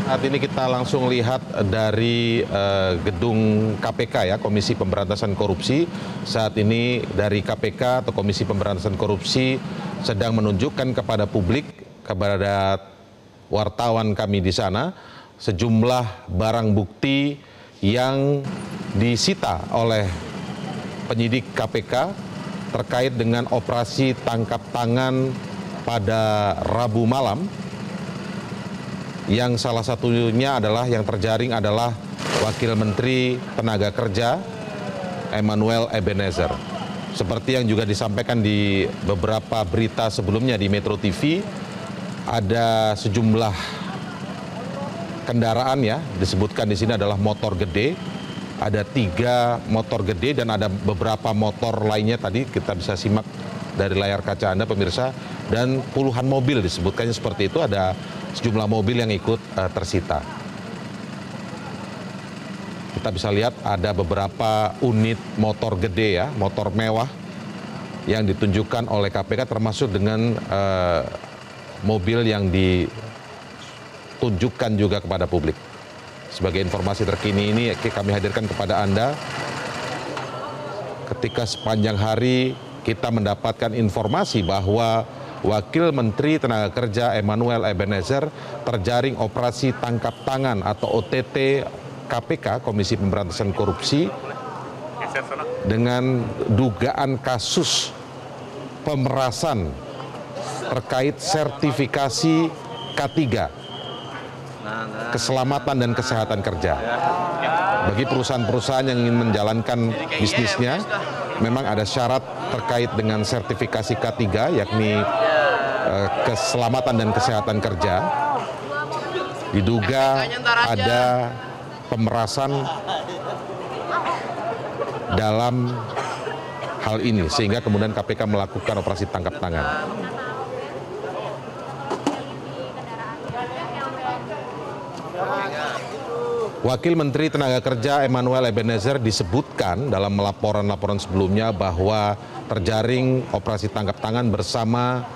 Saat ini kita langsung lihat dari gedung KPK ya, Komisi Pemberantasan Korupsi. Saat ini dari KPK atau Komisi Pemberantasan Korupsi sedang menunjukkan kepada publik, kepada wartawan kami di sana, sejumlah barang bukti yang disita oleh penyidik KPK terkait dengan operasi tangkap tangan pada Rabu malam, yang salah satunya adalah yang terjaring adalah Wakil Menteri Tenaga Kerja Emmanuel Ebenezer. Seperti yang juga disampaikan di beberapa berita sebelumnya di Metro TV, ada sejumlah kendaraan ya, disebutkan di sini adalah motor gede, ada 3 motor gede dan ada beberapa motor lainnya tadi kita bisa simak dari layar kaca Anda pemirsa, dan puluhan mobil disebutkannya seperti itu, ada sejumlah mobil yang ikut tersita. Kita bisa lihat ada beberapa unit motor gede ya, motor mewah yang ditunjukkan oleh KPK, termasuk dengan mobil yang ditunjukkan juga kepada publik. Sebagai informasi terkini ini kami hadirkan kepada Anda ketika sepanjang hari kita mendapatkan informasi bahwa Wakil Menteri Tenaga Kerja Emmanuel Ebenezer terjaring operasi tangkap tangan atau OTT KPK, Komisi Pemberantasan Korupsi, dengan dugaan kasus pemerasan terkait sertifikasi K3, keselamatan dan kesehatan kerja. Bagi perusahaan-perusahaan yang ingin menjalankan bisnisnya, memang ada syarat terkait dengan sertifikasi K3, yakni keselamatan dan kesehatan kerja. Diduga ada pemerasan dalam hal ini, sehingga kemudian KPK melakukan operasi tangkap tangan. Wakil Menteri Tenaga Kerja Emmanuel Ebenezer disebutkan dalam laporan-laporan sebelumnya bahwa terjaring operasi tangkap tangan bersama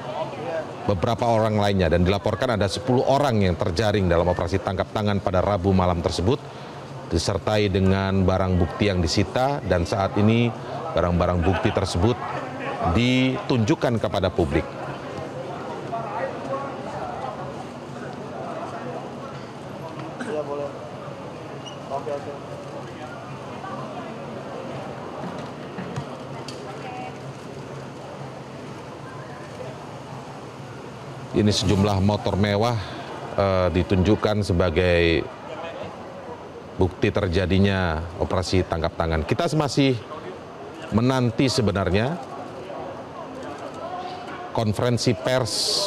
beberapa orang lainnya, dan dilaporkan ada 10 orang yang terjaring dalam operasi tangkap tangan pada Rabu malam tersebut, disertai dengan barang bukti yang disita, dan saat ini barang-barang bukti tersebut ditunjukkan kepada publik. Ini sejumlah motor mewah ditunjukkan sebagai bukti terjadinya operasi tangkap tangan. Kita masih menanti sebenarnya konferensi pers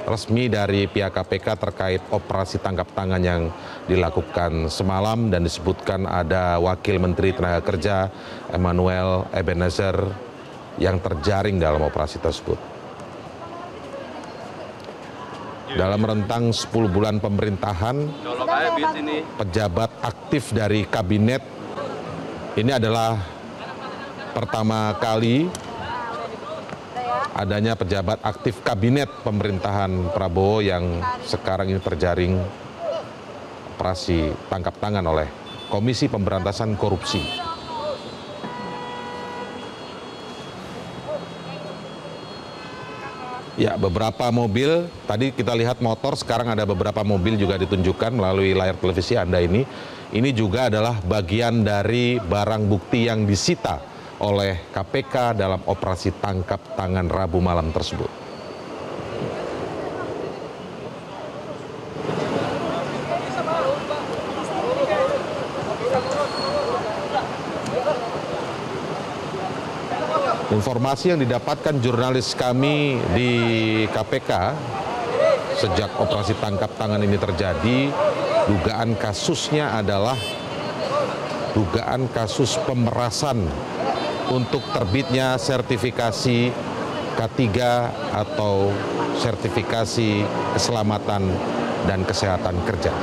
resmi dari pihak KPK terkait operasi tangkap tangan yang dilakukan semalam, dan disebutkan ada Wakil Menteri Tenaga Kerja Emmanuel Ebenezer yang terjaring dalam operasi tersebut. Dalam rentang 10 bulan pemerintahan, pejabat aktif dari kabinet ini adalah pertama kali adanya pejabat aktif kabinet pemerintahan Prabowo yang sekarang ini terjaring operasi tangkap tangan oleh Komisi Pemberantasan Korupsi. Ya, beberapa mobil, tadi kita lihat motor, sekarang ada beberapa mobil juga ditunjukkan melalui layar televisi Anda ini. Ini juga adalah bagian dari barang bukti yang disita oleh KPK dalam operasi tangkap tangan Rabu malam tersebut. Informasi yang didapatkan jurnalis kami di KPK sejak operasi tangkap tangan ini terjadi, dugaan kasusnya adalah dugaan kasus pemerasan untuk terbitnya sertifikasi K3 atau sertifikasi keselamatan dan kesehatan kerja.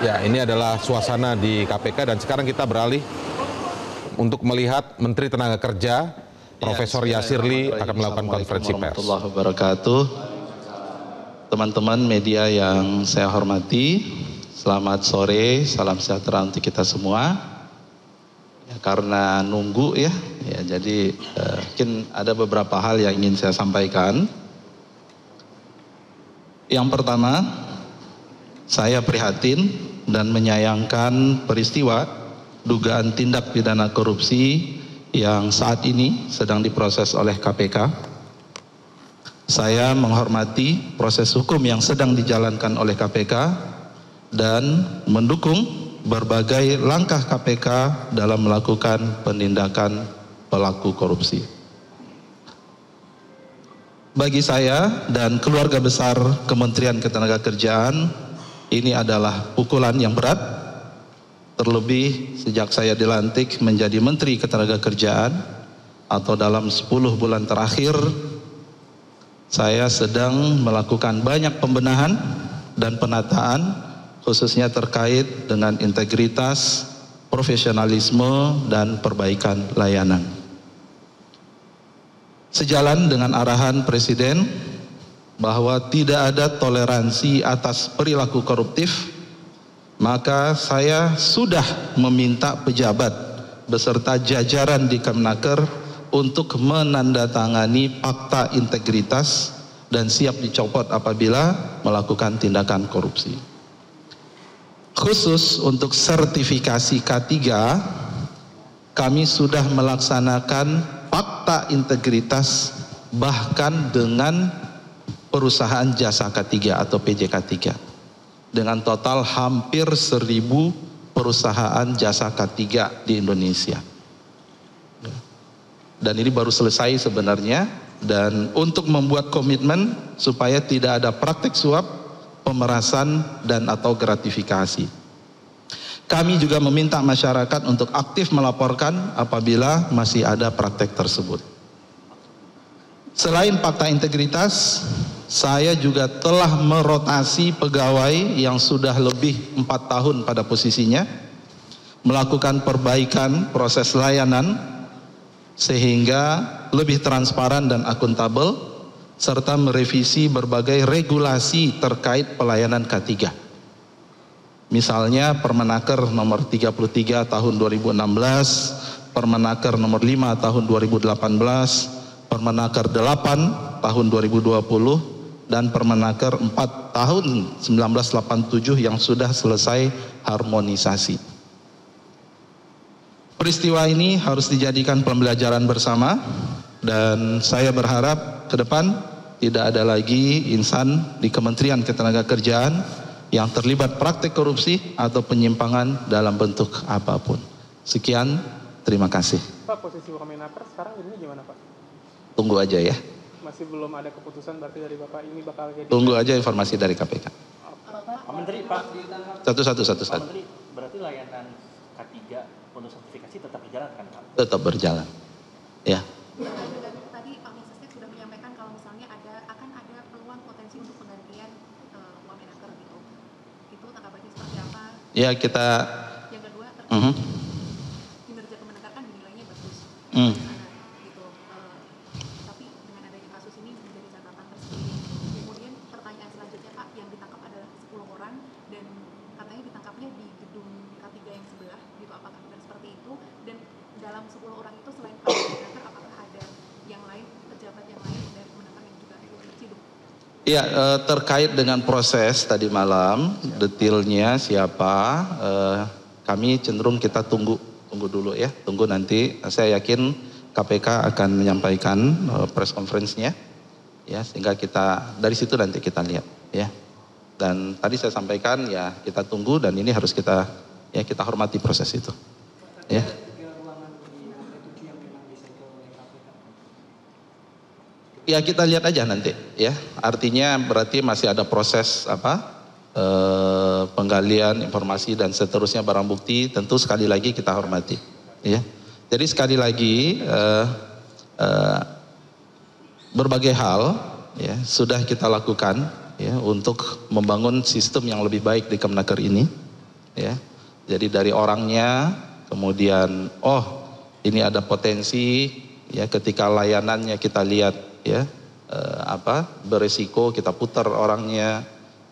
Ya, ini adalah suasana di KPK, dan sekarang kita beralih untuk melihat Menteri Tenaga Kerja Profesor Yasirli akan melakukan konferensi pers. Warahmatullahi wabarakatuh. Teman-teman media yang saya hormati, selamat sore, salam sejahtera untuk kita semua. Ya, karena nunggu ya jadi mungkin ada beberapa hal yang ingin saya sampaikan. Yang pertama, saya prihatin dan menyayangkan peristiwa dugaan tindak pidana korupsi yang saat ini sedang diproses oleh KPK. Saya menghormati proses hukum yang sedang dijalankan oleh KPK dan mendukung berbagai langkah KPK dalam melakukan penindakan pelaku korupsi. Bagi saya dan keluarga besar Kementerian Ketenagakerjaan, ini adalah pukulan yang berat, terlebih sejak saya dilantik menjadi Menteri Ketenagakerjaan atau dalam 10 bulan terakhir, saya sedang melakukan banyak pembenahan dan penataan khususnya terkait dengan integritas, profesionalisme, dan perbaikan layanan. Sejalan dengan arahan Presiden bahwa tidak ada toleransi atas perilaku koruptif, maka saya sudah meminta pejabat beserta jajaran di Kemenaker untuk menandatangani fakta integritas dan siap dicopot apabila melakukan tindakan korupsi. Khusus untuk sertifikasi K3, kami sudah melaksanakan fakta integritas bahkan dengan perusahaan jasa K3 atau PJK3. Dengan total hampir 1.000 perusahaan jasa K3 di Indonesia. Dan ini baru selesai sebenarnya, dan untuk membuat komitmen supaya tidak ada praktik suap, pemerasan, dan atau gratifikasi. Kami juga meminta masyarakat untuk aktif melaporkan apabila masih ada praktek tersebut. Selain fakta integritas, saya juga telah merotasi pegawai yang sudah lebih 4 tahun pada posisinya, melakukan perbaikan proses layanan sehingga lebih transparan dan akuntabel, serta merevisi berbagai regulasi terkait pelayanan K3. Misalnya Permenaker nomor 33 tahun 2016, Permenaker nomor 5 tahun 2018, Permenaker 8 tahun 2020, dan Permenaker 4 tahun 1987 yang sudah selesai harmonisasi. Peristiwa ini harus dijadikan pembelajaran bersama, dan saya berharap ke depan tidak ada lagi insan di Kementerian Ketenagakerjaan yang terlibat praktik korupsi atau penyimpangan dalam bentuk apapun. Sekian, terima kasih. Pak, posisi Wamenaker sekarang ini gimana Pak? Tunggu aja ya. Masih belum ada keputusan berarti dari Bapak ini bakal jadi... Tunggu aja informasi dari KPK. Pak Menteri, Pak. Satu. Pak Menteri, berarti layanan K3 untuk sertifikasi tetap berjalan kan Pak? Tetap berjalan. Ya. Tadi Pak Mensesnek sudah menyampaikan kalau misalnya akan ada peluang potensi untuk penggantian Wamenaker gitu. Itu tanggapannya seperti apa? Ya kita. Yang kedua terkait kinerja Kemenaker kan dinilainya bagus. Gitu. Tapi dengan adanya kasus ini menjadi catatan tersendiri. Kemudian pertanyaan selanjutnya Pak, yang ditangkap adalah 10 orang dan katanya ditangkapnya di gedung K3 yang sebelah gitu. Apakah benar seperti itu? Dan dalam 10 orang itu selain Pak Kemenaker, apakah ada yang lain, pejabat yang lain dari Kemenaker yang juga diciduk? Ya, terkait dengan proses tadi malam, detailnya siapa, kami cenderung kita tunggu dulu ya, tunggu nanti. Saya yakin KPK akan menyampaikan press conference-nya, ya, sehingga kita dari situ nanti kita lihat, ya. Dan tadi saya sampaikan ya kita tunggu, dan ini harus kita hormati proses itu, ya. Ya kita lihat aja nanti ya. Artinya berarti masih ada proses penggalian informasi dan seterusnya barang bukti, tentu sekali lagi kita hormati ya. Jadi sekali lagi berbagai hal ya sudah kita lakukan ya untuk membangun sistem yang lebih baik di Kemenaker ini ya. Jadi dari orangnya, kemudian ini ada potensi ya ketika layanannya kita lihat ya beresiko, kita putar orangnya,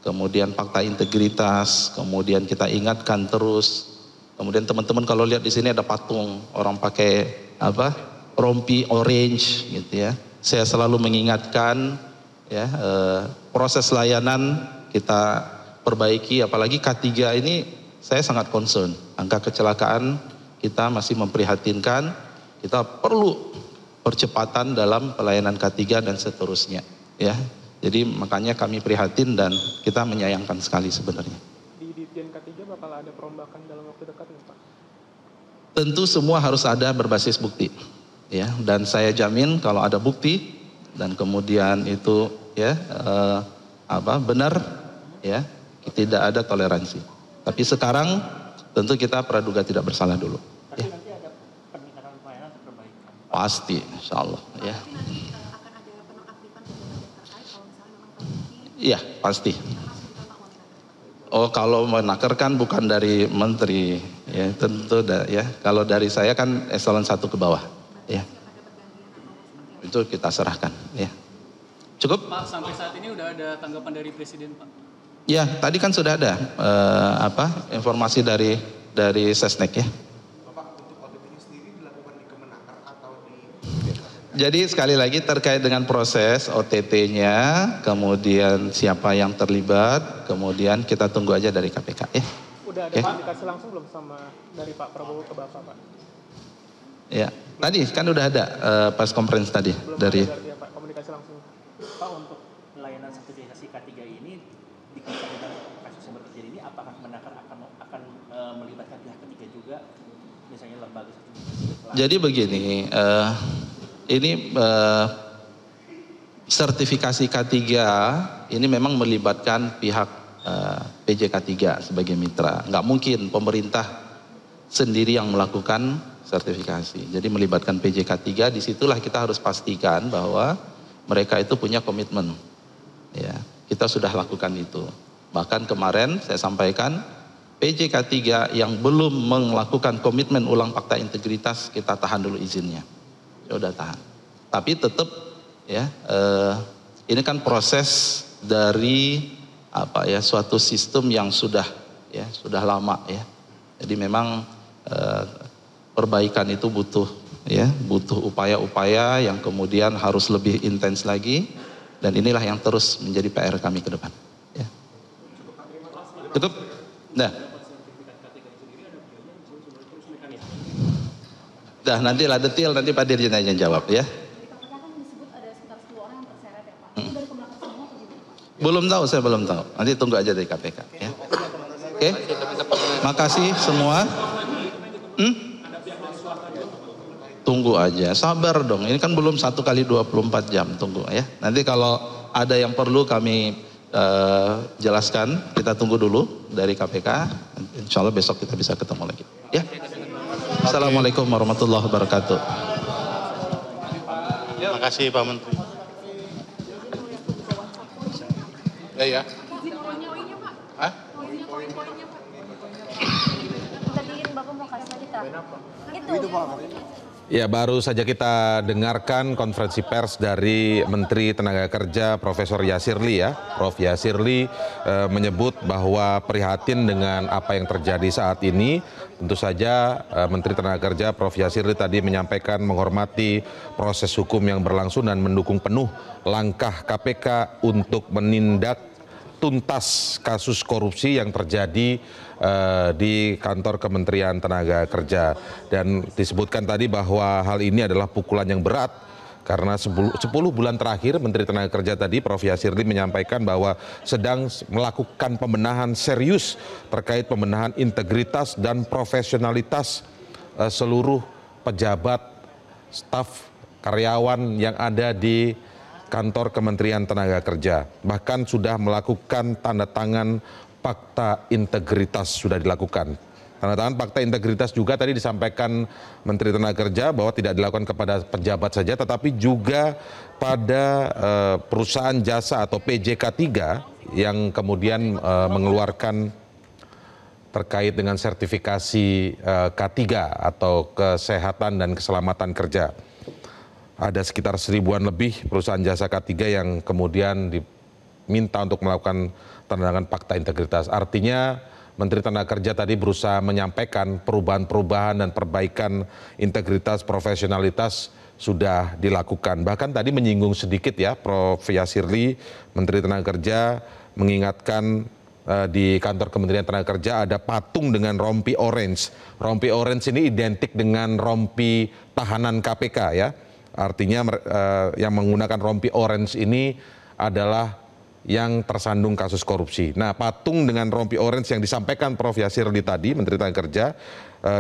kemudian fakta integritas, kemudian kita ingatkan terus. Kemudian teman-teman kalau lihat di sini ada patung orang pakai rompi orange gitu ya. Saya selalu mengingatkan ya, proses layanan kita perbaiki, apalagi K3 ini saya sangat concern. Angka kecelakaan kita masih memprihatinkan, kita perlu percepatan dalam pelayanan K3 dan seterusnya ya. Jadi makanya kami prihatin dan kita menyayangkan sekali sebenarnya. Di Ditjen K3 bakal ada perombakan dalam waktu dekat nggak Pak? Tentu semua harus ada berbasis bukti ya, dan saya jamin kalau ada bukti dan kemudian itu ya benar ya, tidak ada toleransi. Tapi sekarang tentu kita praduga tidak bersalah dulu. Tapi nanti ada peningkatan pelayanan atau perbaikan? Pasti, insya Allah ya. Tapi nanti akan ada penonaktifan pejabat yang terkait kalau misalnya memang terbukti. Iya pasti. Langsung ditolak oleh negara. Oh kalau menakerkan bukan dari menteri ya, tentu ya. Kalau dari saya kan eselon 1 ke bawah ya. Itu kita serahkan ya. Cukup? Pak, sampai saat ini udah ada tanggapan dari Presiden, Pak? Ya, tadi kan sudah ada informasi dari Sesnek ya. Bapak, untuk audit ini sendiri dilakukan di Kemenaker atau di... Jadi sekali lagi terkait dengan proses OTT-nya, kemudian siapa yang terlibat, kemudian kita tunggu aja dari KPK ya. Udah ada komunikasi langsung belum sama dari Pak Prabowo ke Bapak, Pak? Ya, tadi kan udah ada press conference tadi Belum dari... ada ya, Pak, komunikasi langsung. Pak, untuk pelayanan sertifikasi K3 ini dikaitkan dengan kasus yang terjadi ini, apakah Kemenaker akan melibatkan pihak ketiga juga, misalnya lembaga sertifikasi? Jadi begini, ini sertifikasi K3 ini memang melibatkan pihak PJK3 sebagai mitra. Nggak mungkin pemerintah sendiri yang melakukan sertifikasi. Jadi melibatkan PJK3, disitulah kita harus pastikan bahwa mereka itu punya komitmen. Ya, kita sudah lakukan itu. Bahkan kemarin saya sampaikan PJK3 yang belum melakukan komitmen ulang fakta integritas, kita tahan dulu izinnya. Sudah tahan. Tapi tetap ya, ini kan proses dari suatu sistem yang sudah lama ya. Jadi memang perbaikan itu butuh upaya-upaya yang kemudian harus lebih intens lagi, dan inilah yang terus menjadi PR kami ke depan. Ya. Cukup? Nah. Dah nantilah detail nanti Pak Dirjen aja jawab ya. Di KPK kan disebut ada sekitar 10 orang yang terseret ya Pak. Itu dari Kemenaker semua atau gimana Pak? Belum tahu, saya belum tahu. Nanti tunggu aja dari KPK ya. Oke. Makasih semua. Tunggu aja, sabar dong. Ini kan belum 1 kali 24 jam, tunggu ya. Nanti kalau ada yang perlu kami jelaskan, kita tunggu dulu dari KPK. Insya Allah besok kita bisa ketemu lagi. Ya. Assalamualaikum warahmatullahi wabarakatuh. Terima kasih Pak Menteri. Ya. Izin poin-poinnya Pak. Hah? Izin poin-poinnya Pak. Tadi Bapak mau kasih kita. Itu Pak. Ya, baru saja kita dengarkan konferensi pers dari Menteri Tenaga Kerja Profesor Yasirli ya. Prof Yasirli menyebut bahwa prihatin dengan apa yang terjadi saat ini. Tentu saja Menteri Tenaga Kerja Prof Yasirli tadi menyampaikan menghormati proses hukum yang berlangsung dan mendukung penuh langkah KPK untuk menindak tuntas kasus korupsi yang terjadi di kantor Kementerian Tenaga Kerja. Dan disebutkan tadi bahwa hal ini adalah pukulan yang berat karena 10 bulan terakhir Menteri Tenaga Kerja tadi Prof Yasirli menyampaikan bahwa sedang melakukan pembenahan serius terkait pembenahan integritas dan profesionalitas seluruh pejabat, staf, karyawan yang ada di kantor Kementerian Tenaga Kerja. Bahkan sudah melakukan tanda tangan fakta integritas sudah dilakukan. Tanda tangan fakta integritas juga tadi disampaikan Menteri Tenaga Kerja bahwa tidak dilakukan kepada pejabat saja tetapi juga pada perusahaan jasa atau PJK3 yang kemudian mengeluarkan terkait dengan sertifikasi K3 atau kesehatan dan keselamatan kerja. ada sekitar 1000-an lebih perusahaan jasa K3 yang kemudian diminta untuk melakukan tanda tangan fakta integritas. Artinya Menteri Tenaga Kerja tadi berusaha menyampaikan perubahan-perubahan dan perbaikan integritas, profesionalitas sudah dilakukan. Bahkan tadi menyinggung sedikit ya Prof. Yasirli, Menteri Tenaga Kerja mengingatkan di kantor Kementerian Tenaga Kerja ada patung dengan rompi orange. Rompi orange ini identik dengan rompi tahanan KPK ya. Artinya yang menggunakan rompi orange ini adalah yang tersandung kasus korupsi. Nah, patung dengan rompi orange yang disampaikan Prof. Yasirli tadi, Menteri Tenaga Kerja,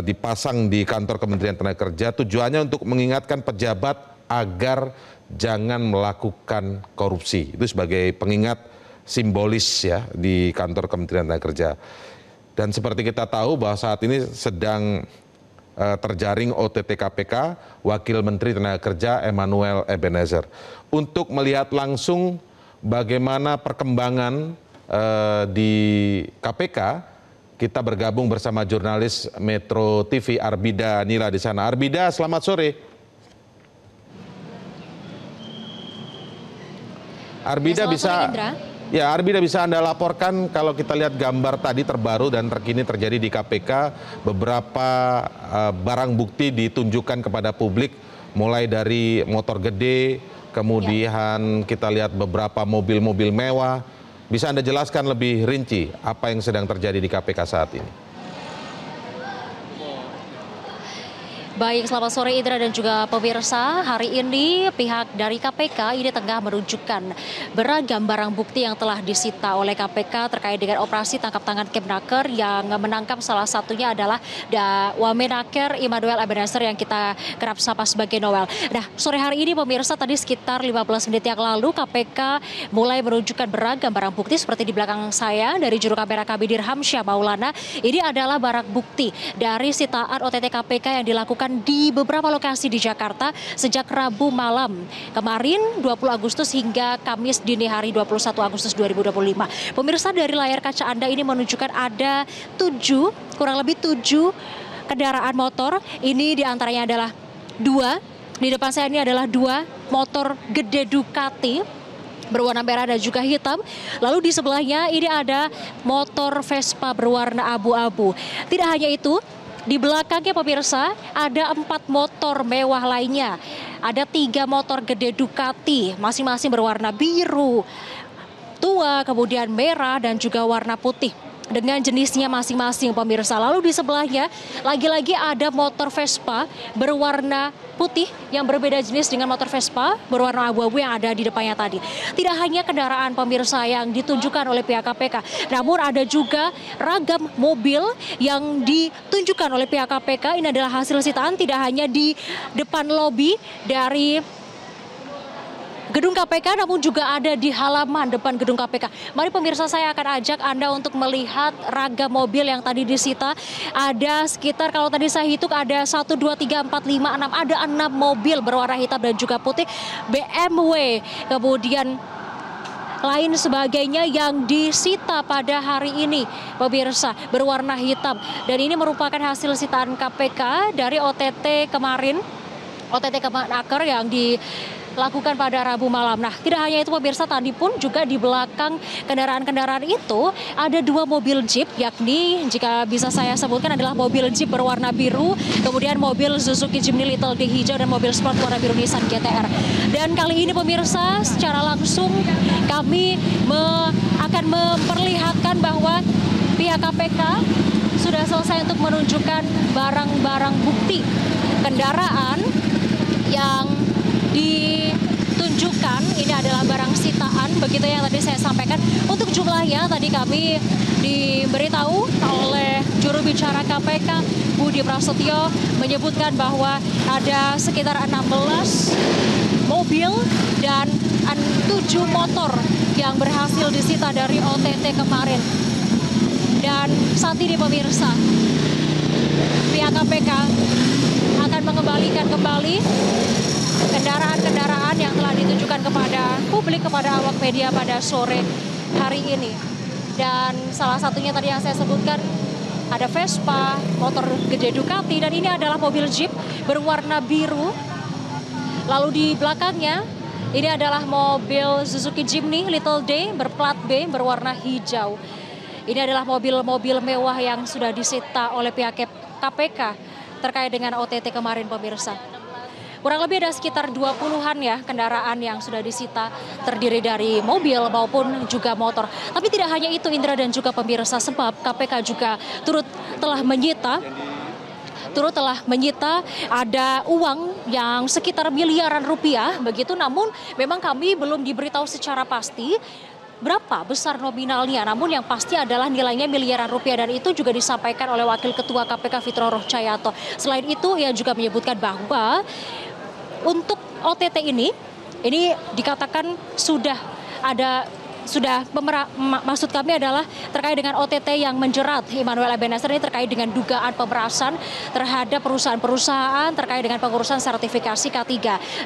dipasang di kantor Kementerian Tenaga Kerja tujuannya untuk mengingatkan pejabat agar jangan melakukan korupsi. Itu sebagai pengingat simbolis ya di kantor Kementerian Tenaga Kerja. Dan seperti kita tahu bahwa saat ini sedang terjaring OTT KPK Wakil Menteri Tenaga Kerja Emmanuel Ebenezer. Untuk melihat langsung bagaimana perkembangan di KPK, kita bergabung bersama jurnalis Metro TV Arbida Nila di sana. Arbida, selamat sore. Arbida bisa. Ya, Arbida bisa Anda laporkan kalau kita lihat gambar tadi terbaru dan terkini terjadi di KPK, beberapa barang bukti ditunjukkan kepada publik, mulai dari motor gede, kemudian kita lihat beberapa mobil-mobil mewah. Bisa Anda jelaskan lebih rinci apa yang sedang terjadi di KPK saat ini? Baik, selamat sore Indra dan juga pemirsa. Hari ini pihak dari KPK ini tengah menunjukkan beragam barang bukti yang telah disita oleh KPK terkait dengan operasi tangkap tangan Kemnaker yang menangkap salah satunya adalah Wamenaker Emmanuel Ebenezer yang kita kerap sapa sebagai Noel. Nah, sore hari ini pemirsa tadi sekitar 15 menit yang lalu KPK mulai menunjukkan beragam barang bukti seperti di belakang saya dari juru kamera kami Dirham Syah Maulana. Ini adalah barang bukti dari sitaan OTT KPK yang dilakukan di beberapa lokasi di Jakarta sejak Rabu malam kemarin 20 Agustus hingga Kamis dini hari 21 Agustus 2025. Pemirsa, dari layar kaca Anda ini menunjukkan ada kurang lebih 7 kendaraan motor. Ini diantaranya adalah 2, di depan saya ini adalah 2 motor gede Ducati berwarna merah dan juga hitam. Lalu di sebelahnya ini ada motor Vespa berwarna abu-abu. Tidak hanya itu, di belakangnya pemirsa ada 4 motor mewah lainnya. Ada 3 motor gede Ducati, masing-masing berwarna biru, tua, kemudian merah dan juga warna putih dengan jenisnya masing-masing pemirsa. Lalu di sebelahnya lagi-lagi ada motor Vespa berwarna putih yang berbeda jenis dengan motor Vespa berwarna abu-abu yang ada di depannya tadi. Tidak hanya kendaraan pemirsa yang ditunjukkan oleh pihak KPK, namun ada juga ragam mobil yang ditunjukkan oleh pihak KPK. Ini adalah hasil sitaan tidak hanya di depan lobi dari gedung KPK, namun juga ada di halaman depan gedung KPK. Mari pemirsa, saya akan ajak Anda untuk melihat ragam mobil yang tadi disita. Ada sekitar, kalau tadi saya hitung, ada 1, 2, 3, 4, 5, 6. Ada 6 mobil berwarna hitam dan juga putih. BMW, kemudian lain sebagainya yang disita pada hari ini, pemirsa, berwarna hitam. Dan ini merupakan hasil sitaan KPK dari OTT kemarin, OTT Kemnaker yang dilakukan pada Rabu malam. Nah, tidak hanya itu pemirsa, tadi pun juga di belakang kendaraan-kendaraan itu ada 2 mobil Jeep, yakni jika bisa saya sebutkan adalah mobil Jeep berwarna biru, kemudian mobil Suzuki Jimny Little D hijau, dan mobil sport warna biru Nissan GTR. Dan kali ini pemirsa, secara langsung kami akan memperlihatkan bahwa pihak KPK sudah selesai untuk menunjukkan barang-barang bukti kendaraan yang ditunjukkan. Ini adalah barang sitaan, begitu yang tadi saya sampaikan. Untuk jumlahnya tadi kami diberitahu oleh juru bicara KPK Budi Prasetyo menyebutkan bahwa ada sekitar 16 mobil dan 7 motor yang berhasil disita dari OTT kemarin. Dan saat ini pemirsa, pihak KPK akan mengembalikan kembali kendaraan-kendaraan yang telah ditunjukkan kepada publik, kepada awak media pada sore hari ini. Dan salah satunya tadi yang saya sebutkan ada Vespa, motor gede Ducati, dan ini adalah mobil Jeep berwarna biru Lalu di belakangnya ini adalah mobil Suzuki Jimny Little D berplat B berwarna hijau. Ini adalah mobil-mobil mewah yang sudah disita oleh pihak KPK terkait dengan OTT kemarin, pemirsa. Kurang lebih ada sekitar 20-an ya kendaraan yang sudah disita, terdiri dari mobil maupun juga motor. Tapi tidak hanya itu, Indra dan juga pemirsa, sebab KPK juga turut telah menyita ada uang yang sekitar miliaran rupiah begitu, namun memang kami belum diberitahu secara pasti berapa besar nominalnya, namun yang pasti adalah nilainya miliaran rupiah, dan itu juga disampaikan oleh Wakil Ketua KPK Fitro Rohcayanto. Selain itu, ia juga menyebutkan bahwa untuk OTT ini dikatakan maksud kami adalah terkait dengan OTT yang menjerat Emmanuel Ebenezer ini terkait dengan dugaan pemerasan terhadap perusahaan-perusahaan terkait dengan pengurusan sertifikasi K3.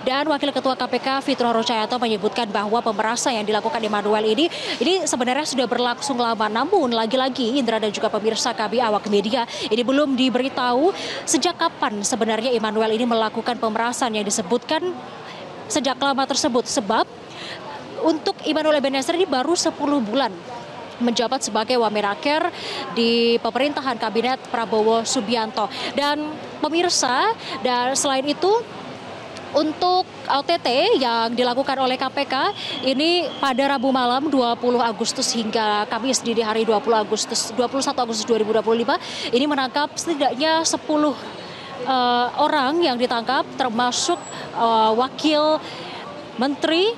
Dan Wakil Ketua KPK Fitro Rohcayanto menyebutkan bahwa pemerasan yang dilakukan Emmanuel ini sebenarnya sudah berlangsung lama. Namun lagi-lagi Indra dan juga pemirsa kami awak media ini belum diberitahu sejak kapan sebenarnya Emmanuel ini melakukan pemerasan yang disebutkan sejak lama tersebut, sebab untuk Emmanuel Ebenezer ini baru 10 bulan menjabat sebagai Wamenaker di pemerintahan Kabinet Prabowo Subianto. Dan pemirsa, dan selain itu untuk OTT yang dilakukan oleh KPK ini pada Rabu malam 20 Agustus hingga Kamis dini hari 21 Agustus 2025 ini menangkap setidaknya 10 orang yang ditangkap, termasuk Wakil Menteri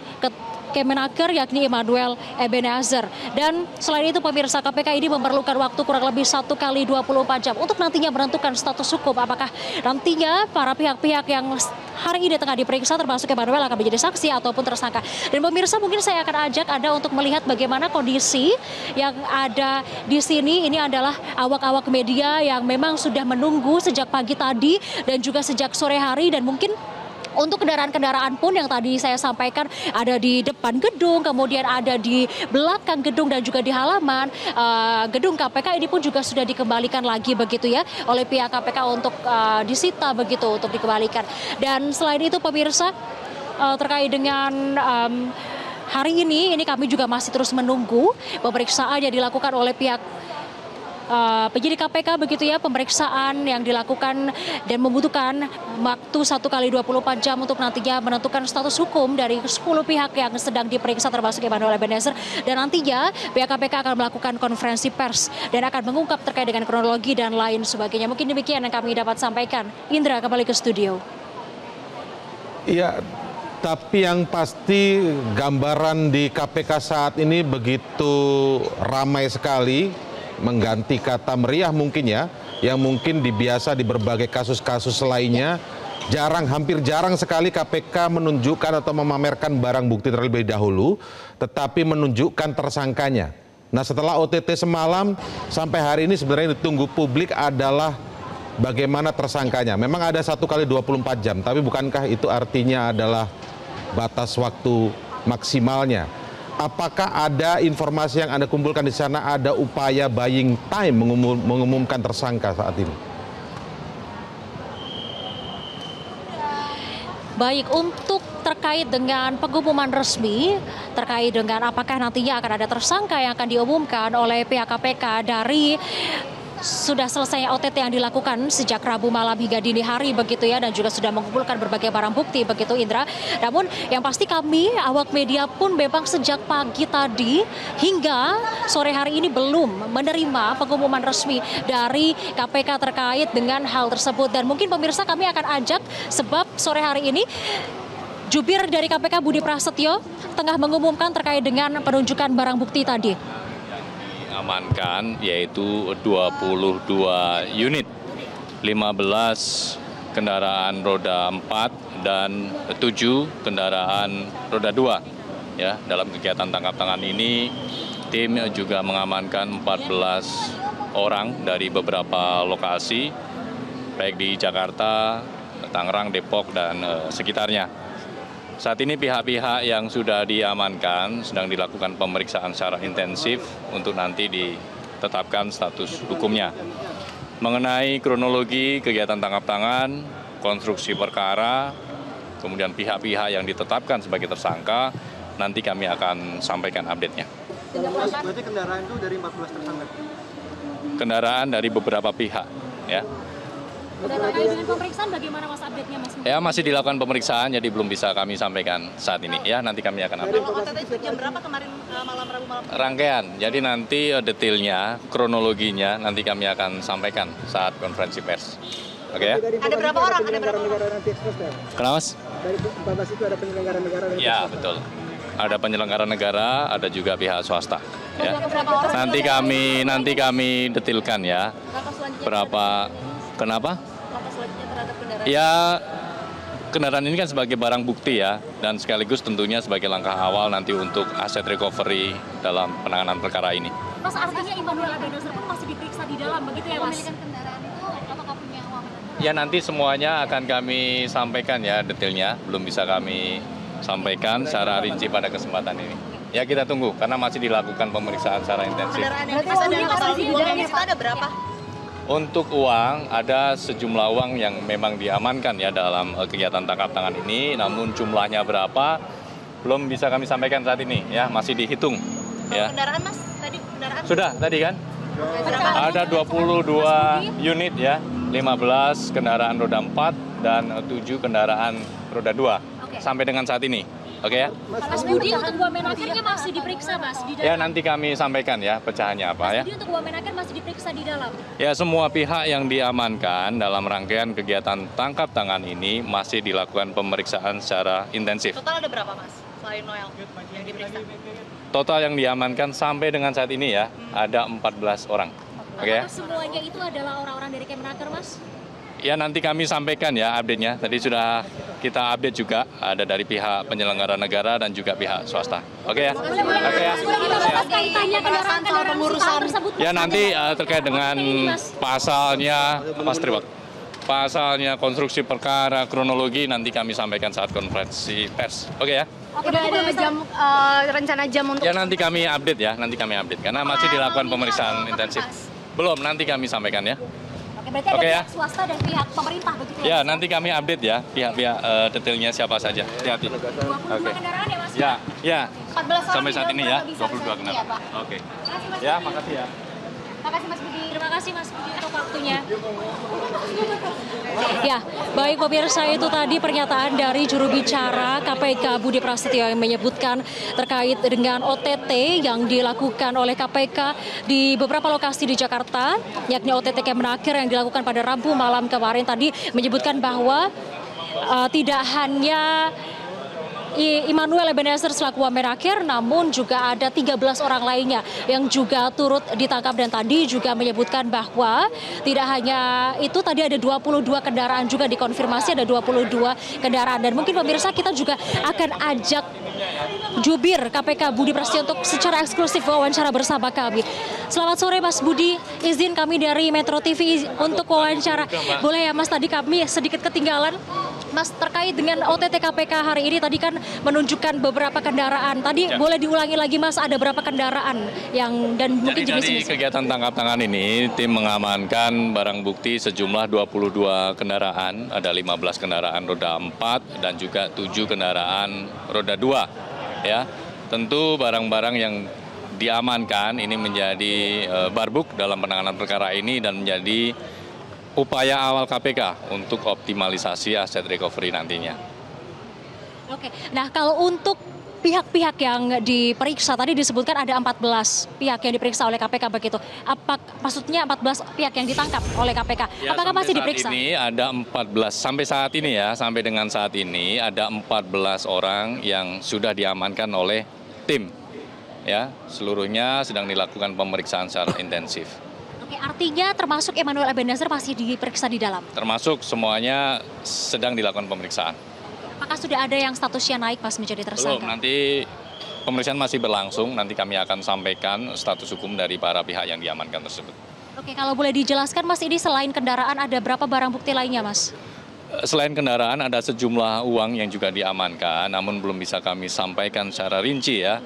Kemenaker yakni Emmanuel Ebenezer. Dan selain itu pemirsa, KPK ini memerlukan waktu kurang lebih 1 kali 24 jam untuk nantinya menentukan status hukum, apakah nantinya para pihak-pihak yang hari ini tengah diperiksa termasuk Emmanuel akan menjadi saksi ataupun tersangka. Dan pemirsa, mungkin saya akan ajak Anda untuk melihat bagaimana kondisi yang ada di sini. Ini adalah awak-awak media yang memang sudah menunggu sejak pagi tadi dan juga sejak sore hari, dan mungkin untuk kendaraan-kendaraan pun yang tadi saya sampaikan ada di depan gedung, kemudian ada di belakang gedung dan juga di halaman gedung KPK ini pun juga sudah dikembalikan lagi begitu ya oleh pihak KPK untuk disita begitu untuk dikembalikan. Dan selain itu pemirsa, terkait dengan hari ini kami juga masih terus menunggu pemeriksaan yang dilakukan oleh pihak penyidik KPK begitu ya, pemeriksaan yang dilakukan dan membutuhkan waktu 1 kali 24 jam untuk nantinya menentukan status hukum dari 10 pihak yang sedang diperiksa termasuk Emmanuel Ebenezer. Dan nantinya pihak KPK akan melakukan konferensi pers dan akan mengungkap terkait dengan kronologi dan lain sebagainya. Mungkin demikian yang kami dapat sampaikan. Indra, kembali ke studio. Iya, tapi yang pasti gambaran di KPK saat ini begitu ramai sekali, mengganti kata meriah mungkin ya, yang mungkin biasa di berbagai kasus-kasus lainnya. Hampir jarang sekali KPK menunjukkan atau memamerkan barang bukti terlebih dahulu, tetapi menunjukkan tersangkanya. Nah, setelah OTT semalam sampai hari ini sebenarnya ditunggu publik adalah bagaimana tersangkanya. Memang ada 1 kali 24 jam, tapi bukankah itu artinya adalah batas waktu maksimalnya? Apakah ada informasi yang Anda kumpulkan di sana, ada upaya buying time mengumumkan tersangka saat ini? Baik, untuk terkait dengan pengumuman resmi, terkait dengan apakah nantinya akan ada tersangka yang akan diumumkan oleh pihak KPK dari sudah selesai OTT yang dilakukan sejak Rabu malam hingga dini hari begitu ya, dan juga sudah mengumpulkan berbagai barang bukti begitu Indra. Namun yang pasti kami awak media pun memang sejak pagi tadi hingga sore hari ini belum menerima pengumuman resmi dari KPK terkait dengan hal tersebut. Dan mungkin pemirsa kami akan ajak, sebab sore hari ini jubir dari KPK Budi Prasetyo tengah mengumumkan terkait dengan penunjukan barang bukti tadi. Amankan yaitu 22 unit, 15 kendaraan roda 4 dan 7 kendaraan roda 2. Ya, dalam kegiatan tangkap tangan ini tim juga mengamankan 14 orang dari beberapa lokasi baik di Jakarta, Tangerang, Depok dan sekitarnya. Saat ini pihak-pihak yang sudah diamankan sedang dilakukan pemeriksaan secara intensif untuk nanti ditetapkan status hukumnya. Mengenai kronologi kegiatan tangkap tangan, konstruksi perkara, kemudian pihak-pihak yang ditetapkan sebagai tersangka, nanti kami akan sampaikan update-nya. Berarti kendaraan itu dari 14 tersangka? Kendaraan dari beberapa pihak, ya. Terkait dengan pemeriksaan bagaimana Mas update-nya Mas? Ya, masih dilakukan pemeriksaan, jadi belum bisa kami sampaikan saat ini. Ya, nanti kami akan update. Kalau OTT itu jam berapa kemarin malam Rabu malam? Rangkaian, jadi nanti detailnya, kronologinya nanti kami akan sampaikan saat konferensi pers. Oke ya? Ada berapa orang? Ada berapa orang? Kenapa Mas? Dari 14 itu ada penyelenggara negara. Ya, betul. Ada penyelenggara negara, ada juga pihak swasta. Ya. Nanti kami detilkan ya. Berapa? Kenapa? Langkah selanjutnya terhadap kendaraan? Ya, kendaraan ini kan sebagai barang bukti ya, dan sekaligus tentunya sebagai langkah awal nanti untuk aset recovery dalam penanganan perkara ini. Mas, artinya Immanuel Ebenezer pun masih diperiksa di dalam, begitu ya Mas? Pemilikan kendaraan itu apakah punya uang? Ya, nanti semuanya akan kami sampaikan ya detailnya, belum bisa kami sampaikan secara rinci pada kesempatan ini. Ya, kita tunggu karena masih dilakukan pemeriksaan secara intensif. Kendaraan yang diperiksa dan total uang yang disita ada berapa? Untuk uang, ada sejumlah uang yang memang diamankan ya dalam kegiatan tangkap tangan ini, namun jumlahnya berapa belum bisa kami sampaikan saat ini ya, masih dihitung ya. Kendaraan Mas, tadi kendaraan? Sudah tadi kan? Berapa? Ada 22 unit ya, 15 kendaraan roda 4 dan 7 kendaraan roda 2 sampai dengan saat ini. Oke ya? Mas Budi, untuk Wamenakernya masih diperiksa Mas di dalam? Ya, nanti kami sampaikan ya pecahannya apa ya. Mas Budi, untuk Wamenaker masih diperiksa di dalam? Ya, semua pihak yang diamankan dalam rangkaian kegiatan tangkap tangan ini masih dilakukan pemeriksaan secara intensif. Total ada berapa Mas? Selain Noel yang diperiksa? Total yang diamankan sampai dengan saat ini ya, ada 14 orang. Oke ya? Apakah semuanya itu adalah orang-orang dari Kemenaker Mas? Ya, nanti kami sampaikan ya update-nya. Tadi sudah kita update juga, ada dari pihak penyelenggara negara dan juga pihak swasta. Oke ya? Oke ya? Ya, nanti terkait dengan pasalnya, Mas Triwak, pasalnya, konstruksi perkara, kronologi, nanti kami sampaikan saat konferensi pers. Oke ya? Udah ada jam rencana jam untuk? Ya, nanti kami update ya, nanti kami update. Karena masih dilakukan pemeriksaan intensif. Belum, nanti kami sampaikan ya. Berarti ada Oke, ya. pihak swasta dan pihak pemerintah begitu Ya, nanti kami update ya, pihak-pihak detailnya siapa saja. Hati-hati. 22 kendaraan ya Mas? Ya, ya. 14 orang Sampai saat ini ya, bisa 22 kendaraan. Pak. Oke. Terima kasih Mas Ya, Budi. makasih ya. Terima kasih Mas Budi. Terima kasih Mas Budi untuk waktunya. Ya, baik pemirsa, itu tadi pernyataan dari juru bicara KPK Budi Prasetyo yang menyebutkan terkait dengan OTT yang dilakukan oleh KPK di beberapa lokasi di Jakarta, yakni OTT Kemenaker yang dilakukan pada Rabu malam kemarin. Tadi menyebutkan bahwa tidak hanya Immanuel Ebenezer selaku Wamenaker, namun juga ada 13 orang lainnya yang juga turut ditangkap, dan tadi juga menyebutkan bahwa tidak hanya itu, tadi ada 22 kendaraan juga dikonfirmasi, ada 22 kendaraan. Dan mungkin pemirsa, kita juga akan ajak jubir KPK Budi Prasetyo untuk secara eksklusif wawancara bersama kami. Selamat sore Mas Budi, izin kami dari Metro TV untuk wawancara. Boleh ya Mas, tadi kami sedikit ketinggalan Mas terkait dengan OTT KPK hari ini, tadi kan menunjukkan beberapa kendaraan. Tadi boleh diulangi lagi Mas, ada berapa kendaraan yang dan mungkin Jadi jenis-jenis? dari kegiatan tangkap tangan ini, tim mengamankan barang bukti sejumlah 22 kendaraan, ada 15 kendaraan roda 4 dan juga 7 kendaraan roda 2. Ya, tentu barang-barang yang diamankan ini menjadi barbuk dalam penanganan perkara ini dan menjadi upaya awal KPK untuk optimalisasi aset recovery nantinya. Oke, nah kalau untuk pihak-pihak yang diperiksa, tadi disebutkan ada 14 pihak yang diperiksa oleh KPK begitu. Apa maksudnya 14 pihak yang ditangkap oleh KPK? Ya, apakah masih diperiksa? Saat ini ada 14, sampai saat ini ya, sampai dengan saat ini ada 14 orang yang sudah diamankan oleh tim. Ya, seluruhnya sedang dilakukan pemeriksaan secara intensif. Oke, artinya termasuk Immanuel Ebenezer masih diperiksa di dalam? Termasuk semuanya sedang dilakukan pemeriksaan. Apakah sudah ada yang statusnya naik Mas menjadi tersangka? Belum, nanti pemeriksaan masih berlangsung, nanti kami akan sampaikan status hukum dari para pihak yang diamankan tersebut. Oke, kalau boleh dijelaskan Mas, ini selain kendaraan ada berapa barang bukti lainnya Mas? Selain kendaraan ada sejumlah uang yang juga diamankan, namun belum bisa kami sampaikan secara rinci ya.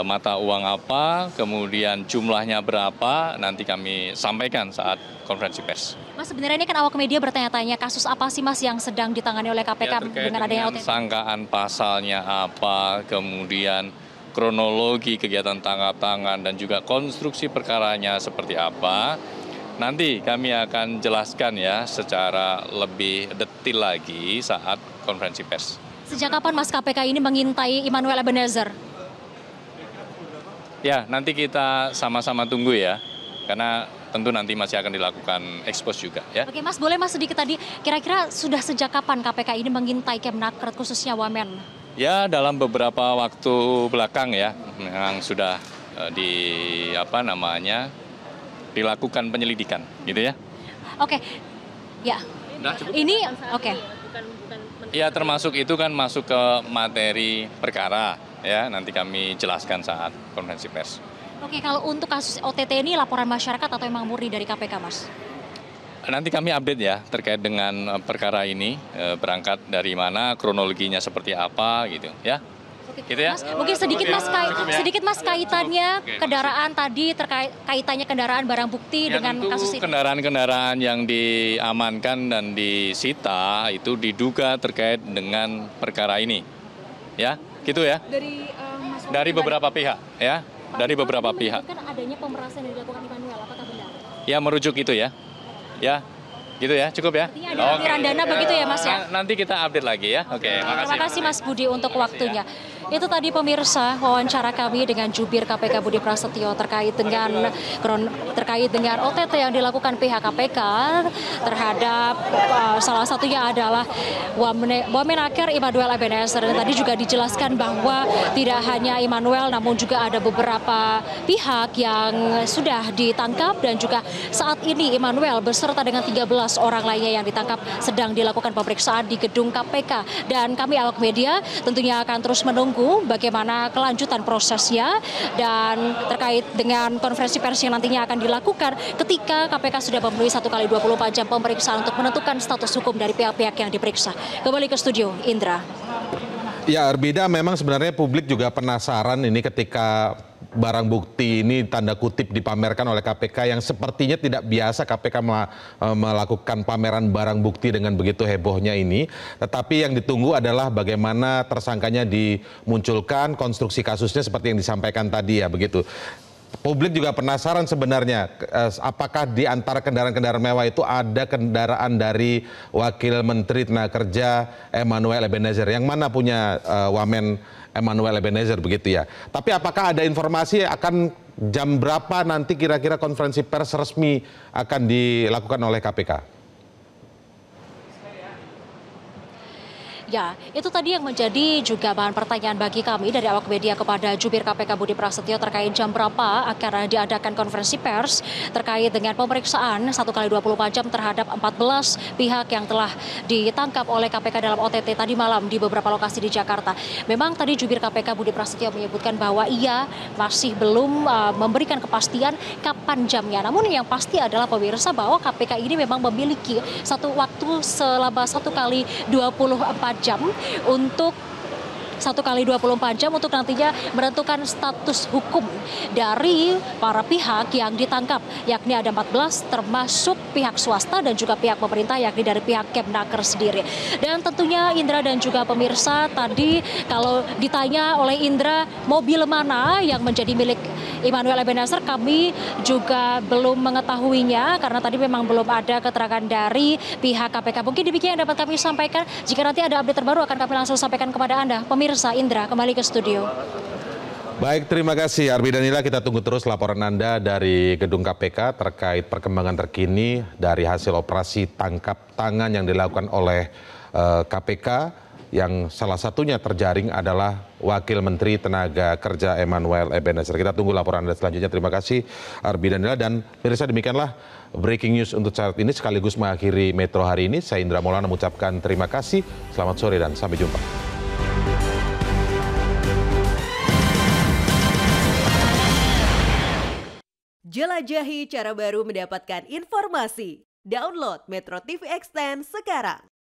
mata uang apa, kemudian jumlahnya berapa, nanti kami sampaikan saat konferensi pers. Mas, sebenarnya ini kan awak media bertanya-tanya kasus apa sih Mas yang sedang ditangani oleh KPK dengan adanya OTT? Sangkaan pasalnya apa, kemudian kronologi kegiatan tangkap tangan dan juga konstruksi perkaranya seperti apa. Nanti kami akan jelaskan ya secara lebih detail lagi saat konferensi pers. Sejak kapan Mas KPK ini mengintai Immanuel Ebenezer? Ya, nanti kita sama-sama tunggu ya, karena tentu nanti masih akan dilakukan ekspos juga ya. Oke Mas, boleh Mas sedikit tadi, kira-kira sudah sejak kapan KPK ini mengintai Kemnaker khususnya Wamen? Ya, dalam beberapa waktu belakang ya, memang sudah dilakukan penyelidikan, gitu ya. Oke, ya. Ini oke. Ya, termasuk itu kan masuk ke materi perkara ya, nanti kami jelaskan saat konferensi pers. Oke, kalau untuk kasus OTT ini laporan masyarakat atau memang murni dari KPK, Mas? Nanti kami update ya terkait dengan perkara ini, berangkat dari mana, kronologinya seperti apa gitu ya. Oke, gitu ya. Mas, mungkin sedikit Mas kaitannya kendaraan tadi kaitannya kendaraan barang bukti Ya, dengan tentu kasus ini. kendaraan-kendaraan yang diamankan dan disita itu diduga terkait dengan perkara ini. Ya, gitu ya. Dari beberapa pihak ya. Dari beberapa pihak. Kan adanya pemerasan yang dilakukan Immanuel, apakah benar? Ya, merujuk itu ya. Ya, gitu ya, cukup ya. Artinya ada aliran dana begitu ya Mas ya? Nanti kita update lagi ya. Oke, makasih. Terima kasih Mas Budi untuk waktunya. Itu tadi pemirsa wawancara kami dengan Jubir KPK Budi Prasetyo terkait dengan OTT yang dilakukan pihak KPK terhadap salah satunya adalah Wamenaker Immanuel Ebenezer. Dan tadi juga dijelaskan bahwa tidak hanya Immanuel namun juga ada beberapa pihak yang sudah ditangkap dan juga saat ini Immanuel beserta dengan 13 orang lainnya yang ditangkap sedang dilakukan pemeriksaan di gedung KPK. Dan kami awak media tentunya akan terus menunggu bagaimana kelanjutan prosesnya dan terkait dengan konferensi pers yang nantinya akan dilakukan ketika KPK sudah memenuhi 1 kali 24 jam pemeriksaan untuk menentukan status hukum dari pihak-pihak yang diperiksa. Kembali ke studio, Indra. Ya, Arbida, memang sebenarnya publik juga penasaran ini ketika barang bukti ini tanda kutip dipamerkan oleh KPK yang sepertinya tidak biasa KPK melakukan pameran barang bukti dengan begitu hebohnya ini. Tetapi yang ditunggu adalah bagaimana tersangkanya dimunculkan, konstruksi kasusnya seperti yang disampaikan tadi ya, begitu. Publik juga penasaran sebenarnya apakah di antara kendaraan-kendaraan mewah itu ada kendaraan dari Wakil Menteri Tenaga Kerja Immanuel Ebenezer yang mana punya Wamen Immanuel Ebenezer begitu ya. Tapi apakah ada informasi akan jam berapa nanti kira-kira konferensi pers resmi akan dilakukan oleh KPK? Ya, itu tadi yang menjadi juga bahan pertanyaan bagi kami dari awak media kepada Jubir KPK Budi Prasetyo terkait jam berapa akan diadakan konferensi pers terkait dengan pemeriksaan 1 kali 24 jam terhadap 14 pihak yang telah ditangkap oleh KPK dalam OTT tadi malam di beberapa lokasi di Jakarta. Memang tadi Jubir KPK Budi Prasetyo menyebutkan bahwa ia masih belum memberikan kepastian kapan jamnya. Namun yang pasti adalah pemirsa bahwa KPK ini memang memiliki satu waktu selama 1 kali 24 jam untuk 1 kali 24 jam untuk nantinya menentukan status hukum dari para pihak yang ditangkap, yakni ada 14 termasuk pihak swasta dan juga pihak pemerintah yakni dari pihak Kemnaker sendiri. Dan tentunya Indra dan juga pemirsa tadi kalau ditanya oleh Indra mobil mana yang menjadi milik Immanuel Ebenezer, kami juga belum mengetahuinya karena tadi memang belum ada keterangan dari pihak KPK. Mungkin demikian yang dapat kami sampaikan. Jika nanti ada update terbaru akan kami langsung sampaikan kepada Anda. Pemirsa, Indra kembali ke studio. Baik, terima kasih Arbi Danila. Kita tunggu terus laporan Anda dari gedung KPK terkait perkembangan terkini dari hasil operasi tangkap tangan yang dilakukan oleh KPK. Yang salah satunya terjaring adalah Wakil Menteri Tenaga Kerja Immanuel Ebenezer. Kita tunggu laporan Anda selanjutnya. Terima kasih Arbi Danila. Dan pemirsa, demikianlah breaking news untuk saat ini sekaligus mengakhiri Metro hari ini. Saya Indra Maulana mengucapkan terima kasih. Selamat sore dan sampai jumpa. Jelajahi cara baru mendapatkan informasi. Download Metro TV Extend sekarang.